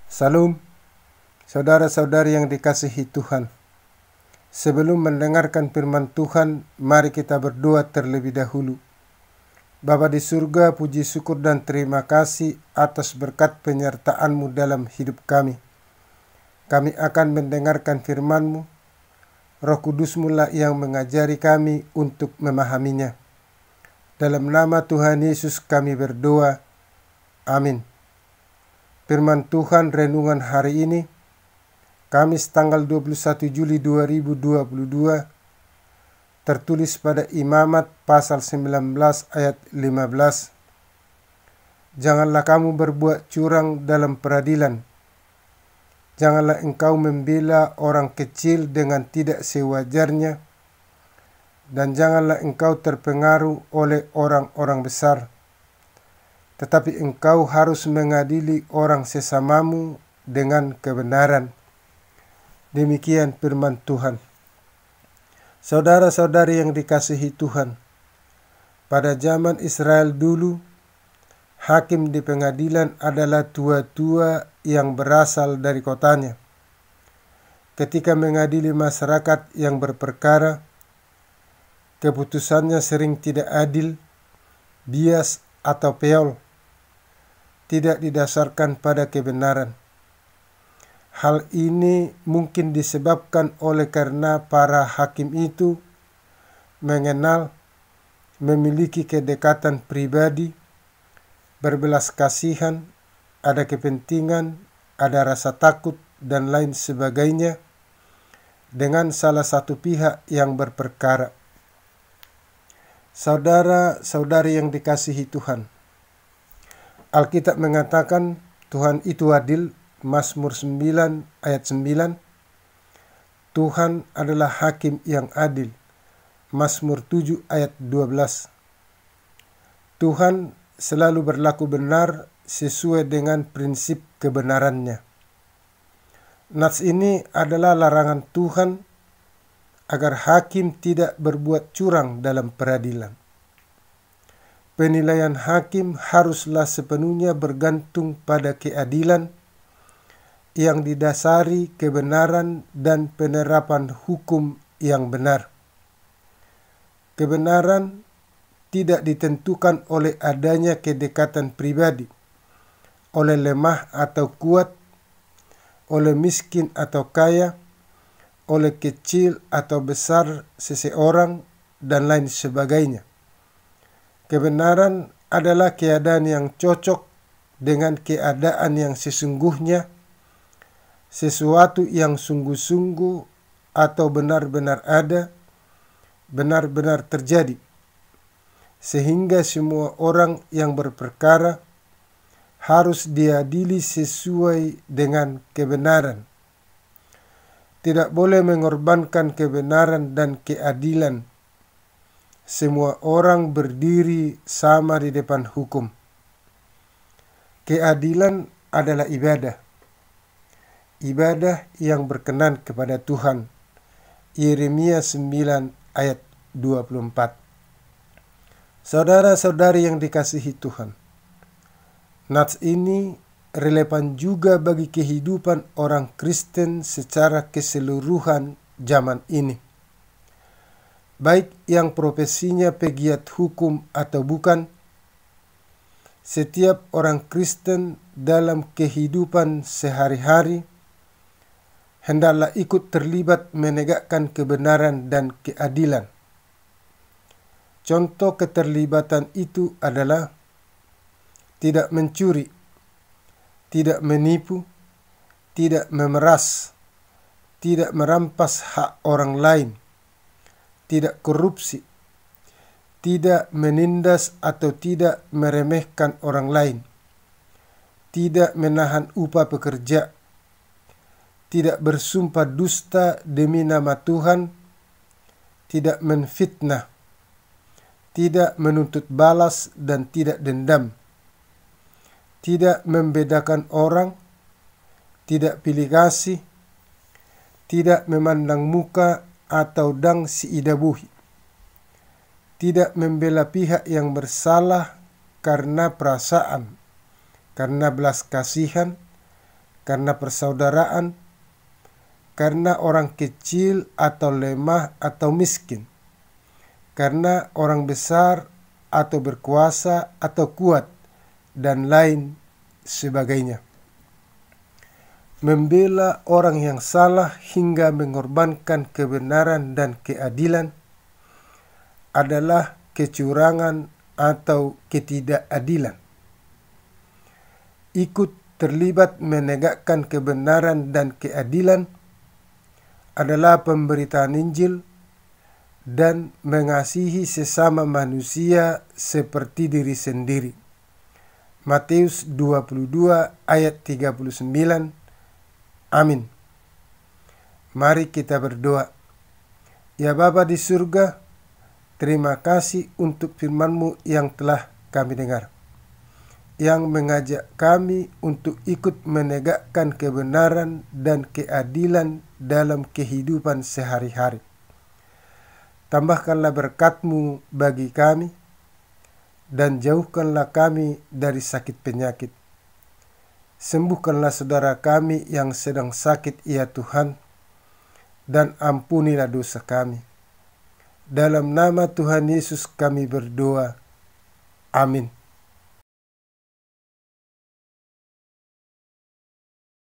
Salam, saudara-saudari yang dikasihi Tuhan. Sebelum mendengarkan firman Tuhan, mari kita berdoa terlebih dahulu. Bapa di surga, puji syukur dan terima kasih atas berkat penyertaan-Mu dalam hidup kami. Kami akan mendengarkan firman-Mu. Roh Kudus-Mu lah yang mengajari kami untuk memahaminya. Dalam nama Tuhan Yesus kami berdoa. Amin. Firman Tuhan renungan hari ini, Kamis tanggal 21 Juli 2022, tertulis pada Imamat pasal 19 ayat 15. Janganlah kamu berbuat curang dalam peradilan. Janganlah engkau membela orang kecil dengan tidak sewajarnya, dan janganlah engkau terpengaruh oleh orang-orang besar. Tetapi engkau harus mengadili orang sesamamu dengan kebenaran. Demikian firman Tuhan. Saudara-saudari yang dikasihi Tuhan, pada zaman Israel dulu, hakim di pengadilan adalah tua-tua yang berasal dari kotanya. Ketika mengadili masyarakat yang berperkara, keputusannya sering tidak adil, bias atau peol, tidak didasarkan pada kebenaran. Hal ini mungkin disebabkan oleh karena para hakim itu mengenal, memiliki kedekatan pribadi, berbelas kasihan, ada kepentingan, ada rasa takut, dan lain sebagainya dengan salah satu pihak yang berperkara. Saudara-saudari yang dikasihi Tuhan, Alkitab mengatakan Tuhan itu adil. Mazmur 9 ayat 9. Tuhan adalah hakim yang adil. Mazmur 7 ayat 12. Tuhan selalu berlaku benar sesuai dengan prinsip kebenarannya. Nats ini adalah larangan Tuhan agar hakim tidak berbuat curang dalam peradilan. Penilaian hakim haruslah sepenuhnya bergantung pada keadilan yang didasari kebenaran dan penerapan hukum yang benar. Kebenaran tidak ditentukan oleh adanya kedekatan pribadi, oleh lemah atau kuat, oleh miskin atau kaya, oleh kecil atau besar seseorang, dan lain sebagainya. Kebenaran adalah keadaan yang cocok dengan keadaan yang sesungguhnya, sesuatu yang sungguh-sungguh atau benar-benar ada, benar-benar terjadi, sehingga semua orang yang berperkara harus diadili sesuai dengan kebenaran. Tidak boleh mengorbankan kebenaran dan keadilan. Semua orang berdiri sama di depan hukum. Keadilan adalah ibadah. Ibadah yang berkenan kepada Tuhan. Yeremia 9 ayat 24. Saudara-saudari yang dikasihi Tuhan, nats ini relevan juga bagi kehidupan orang Kristen secara keseluruhan zaman ini. Baik yang profesinya pegiat hukum atau bukan, setiap orang Kristen dalam kehidupan sehari-hari hendaklah ikut terlibat menegakkan kebenaran dan keadilan. Contoh keterlibatan itu adalah tidak mencuri, tidak menipu, tidak memeras, tidak merampas hak orang lain, tidak korupsi, tidak menindas atau tidak meremehkan orang lain, tidak menahan upah pekerja, tidak bersumpah dusta demi nama Tuhan, tidak menfitnah, tidak menuntut balas dan tidak dendam, tidak membedakan orang, tidak pilih kasih, tidak memandang muka atau dang si idabuhi, tidak membela pihak yang bersalah karena perasaan, karena belas kasihan, karena persaudaraan, karena orang kecil atau lemah atau miskin, karena orang besar atau berkuasa atau kuat, dan lain sebagainya. Membela orang yang salah hingga mengorbankan kebenaran dan keadilan adalah kecurangan atau ketidakadilan. Ikut terlibat menegakkan kebenaran dan keadilan adalah pemberitaan Injil dan mengasihi sesama manusia seperti diri sendiri. Matius 22 ayat 39. Amin. Mari kita berdoa. Ya Bapa di surga, terima kasih untuk firman-Mu yang telah kami dengar, yang mengajak kami untuk ikut menegakkan kebenaran dan keadilan dalam kehidupan sehari-hari. Tambahkanlah berkat-Mu bagi kami, dan jauhkanlah kami dari sakit penyakit. Sembuhkanlah saudara kami yang sedang sakit, ya Tuhan, dan ampunilah dosa kami. Dalam nama Tuhan Yesus kami berdoa. Amin.